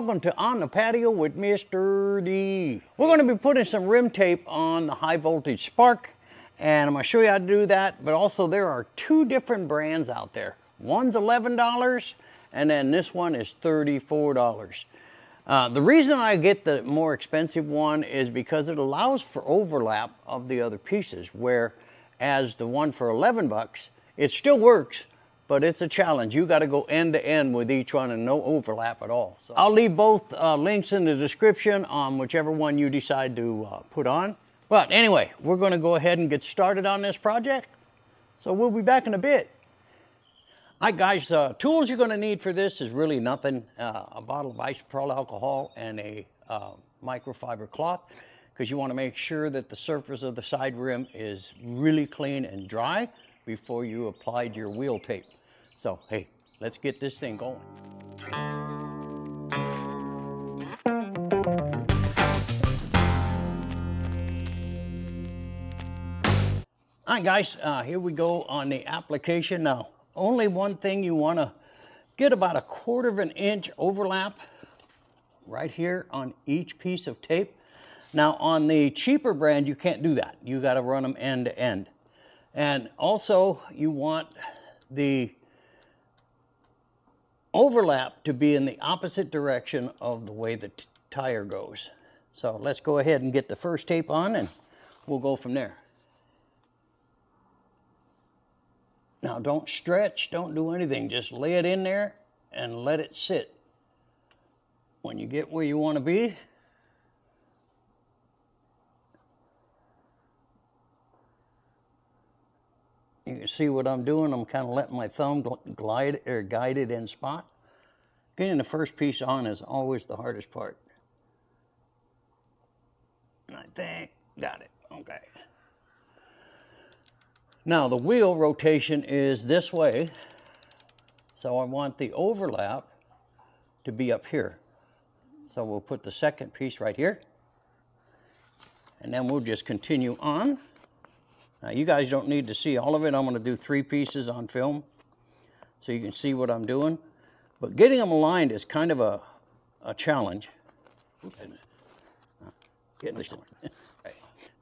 welcome to On the Patio with Mr. D. We're going to be putting some rim tape on the high voltage Spark, and I'm going to show you how to do that, but also there are two different brands out there. One's $11, and then this one is $34. The reason I get the more expensive one is because it allows for overlap of the other pieces, whereas the one for 11 bucks, it still works, but it's a challenge. You got to go end to end with each one and no overlap at all. So I'll leave both links in the description on whichever one you decide to put on. But anyway, we're going to go ahead and get started on this project. So we'll be back in a bit. All right, guys, tools you're going to need for this is really nothing. A bottle of isopropyl alcohol and a microfiber cloth, because you want to make sure that the surface of the side rim is really clean and dry before you applied your wheel tape. So, hey, let's get this thing going. All right, guys, here we go on the application. Now, only one thing, you want to get about 1/4 of an inch overlap right here on each piece of tape. Now, on the cheaper brand, you can't do that. You got to run them end to end. And also, you want the overlap to be in the opposite direction of the way the tire goes. So let's go ahead and get the first tape on and we'll go from there. Now don't stretch, don't do anything, just lay it in there and let it sit. When you get where you want to be, you can see what I'm doing. I'm kind of letting my thumb glide or guide it in spot. Getting the first piece on is always the hardest part. And I think, got it, okay. Now the wheel rotation is this way, so I want the overlap to be up here. So we'll put the second piece right here, and then we'll just continue on. Now, you guys don't need to see all of it. I'm going to do 3 pieces on film so you can see what I'm doing. But getting them aligned is kind of a challenge. Getting this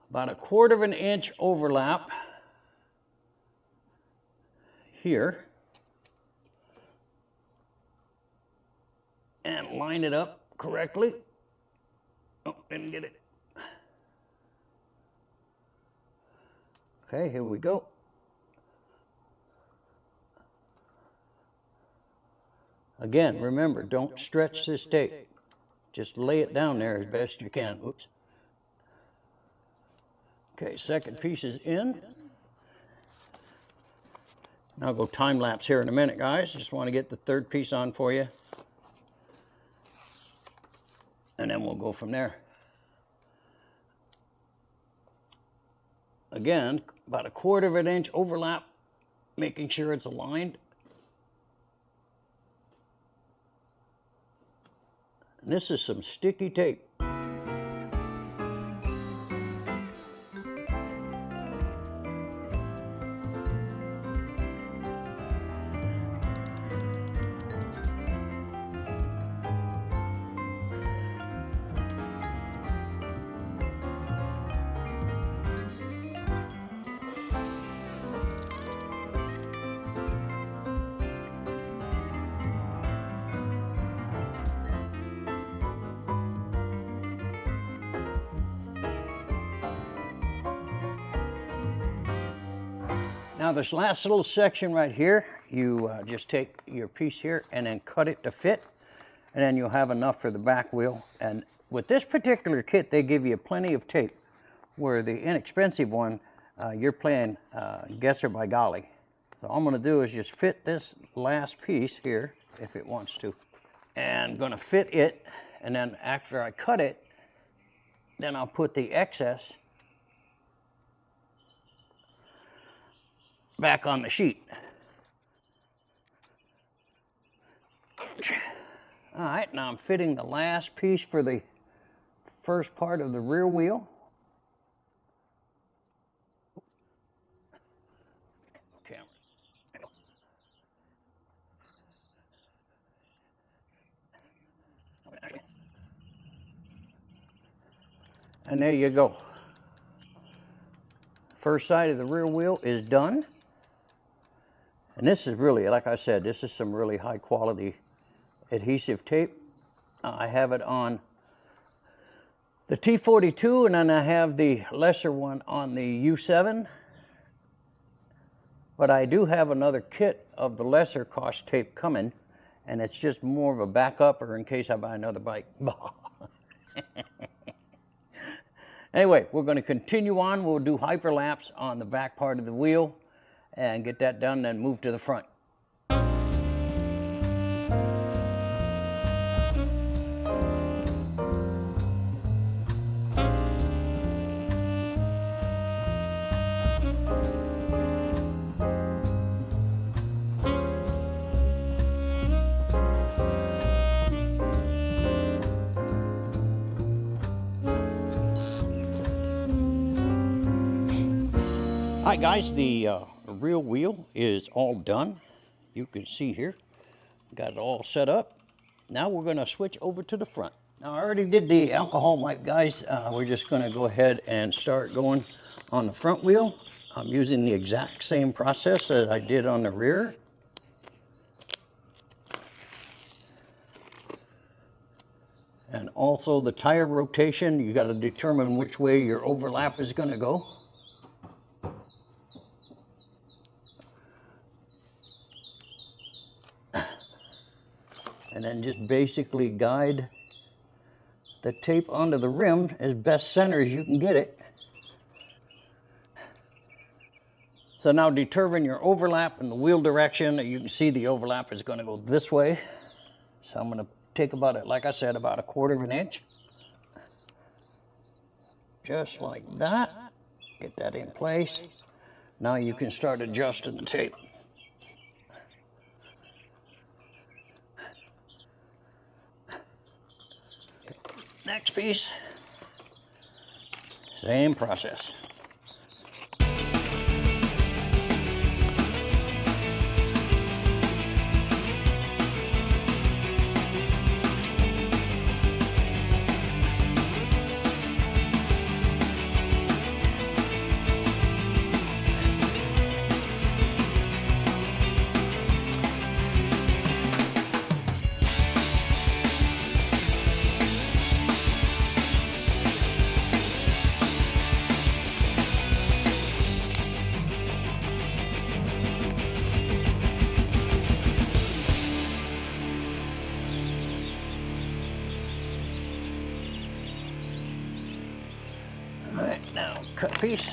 about 1/4 of an inch overlap here. And line it up correctly. Oh, didn't get it. Okay, here we go. Again, remember, don't stretch this tape. Just lay it down there as best you can. Oops. Okay, second piece is in. Now I'll go time lapse here in a minute, guys. Just want to get the third piece on for you. And then we'll go from there. Again, about 1/4 of an inch overlap, making sure it's aligned. And this is some sticky tape. Now this last little section right here, you just take your piece here and then cut it to fit, and then you'll have enough for the back wheel. And with this particular kit, they give you plenty of tape, where the inexpensive one, you're playing guesser by golly. So all I'm going to do is just fit this last piece here, if it wants to, and going to fit it, and then after I cut it, then I'll put the excess back on the sheet. All right, now I'm fitting the last piece for the first part of the rear wheel. Camera. And there you go. First side of the rear wheel is done. And this is really, like I said, this is some really high quality adhesive tape. I have it on the T42, and then I have the lesser one on the U7. But I do have another kit of the lesser cost tape coming, and it's just more of a backup or in case I buy another bike. Anyway, we're going to continue on. We'll do hyperlapse on the back part of the wheel and get that done, then move to the front. Alright guys, the rear wheel is all done. You can see here, got it all set up. Now we're going to switch over to the front. Now I already did the alcohol wipe, guys. We're just going to go ahead and start going on the front wheel. I'm using the exact same process that I did on the rear. And also the tire rotation, you got to determine which way your overlap is going to go. And then just basically guide the tape onto the rim as best center as you can get it. So now determine your overlap and the wheel direction. You can see the overlap is going to go this way. So I'm going to take about, like I said, about 1/4 inch. Just like that. Get that in place. Now you can start adjusting the tape. Next piece, same process. All right, now cut piece.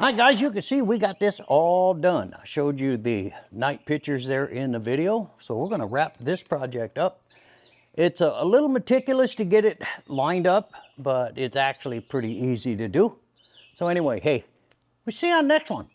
All right, guys, you can see we got this all done. I showed you the night pictures there in the video. So we're going to wrap this project up. It's a little meticulous to get it lined up, but it's actually pretty easy to do. So anyway, hey, we'll see you on the next one.